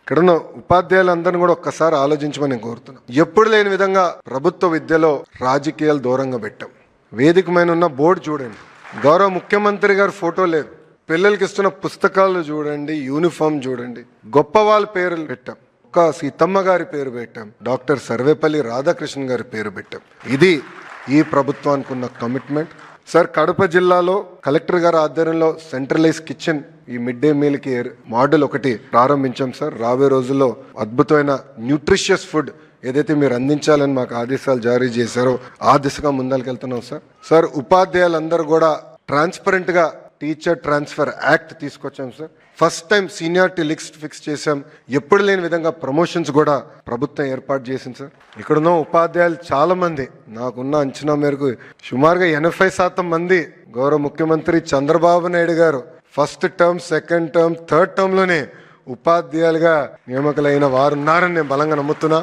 ఇక్కడున్న ఉపాధ్యాయులందరినీ కూడా ఒక్కసారి ఆలోచించమని నేను కోరుతున్నా. ఎప్పుడు లేని విధంగా ప్రభుత్వ విద్యలో రాజకీయాలు దూరంగా పెట్టాం. వేదిక మీద ఉన్న బోర్డు చూడండి, గౌరవ ముఖ్యమంత్రి గారి ఫోటో లేదు. పిల్లలకి ఇస్తున్న పుస్తకాలు చూడండి, యూనిఫామ్ చూడండి, గొప్ప వాళ్ళ పేర్లు పెట్టాం. ఒక్క సీతమ్మ గారి పేరు పెట్టాం, డాక్టర్ సర్వేపల్లి రాధాకృష్ణ గారి పేరు పెట్టాం. ఇది ఈ ప్రభుత్వానికి ఉన్న కమిట్మెంట్. సార్, కడప జిల్లాలో కలెక్టర్ గారి ఆధ్వర్యంలో సెంట్రలైజ్ కిచెన్ ఈ మిడ్ డే మీల్ కి మోడల్ ఒకటి ప్రారంభించాం సార్. రాబోయే రోజుల్లో అద్భుతమైన న్యూట్రిషియస్ ఫుడ్ ఏదైతే మీరు అందించాలని మాకు ఆదేశాలు జారీ చేశారో ఆ దిశగా ముందరికెళ్తున్నాం సార్. సార్, ఉపాధ్యాయులందరూ కూడా ట్రాన్స్పరెంట్ గా టీచర్ ట్రాన్స్ఫర్ యాక్ట్ తీసుకొచ్చాం sir. First time seniority list fix చేశాం. ఎప్పుడు లేని విధంగా ప్రమోషన్స్ కూడా ప్రభుత్వం ఏర్పాటు చేసింది సార్. ఇక్కడున్న ఉపాధ్యాయులు చాలా మంది, నాకున్న అంచనా మేరకు సుమారుగా 80% మంది గౌరవ ముఖ్యమంత్రి చంద్రబాబు నాయుడు గారు first term, second term, third term లోనే ఉపాధ్యాయులుగా నియామకులైన వారు ఉన్నారని నేను బలంగా నమ్ముతున్నా.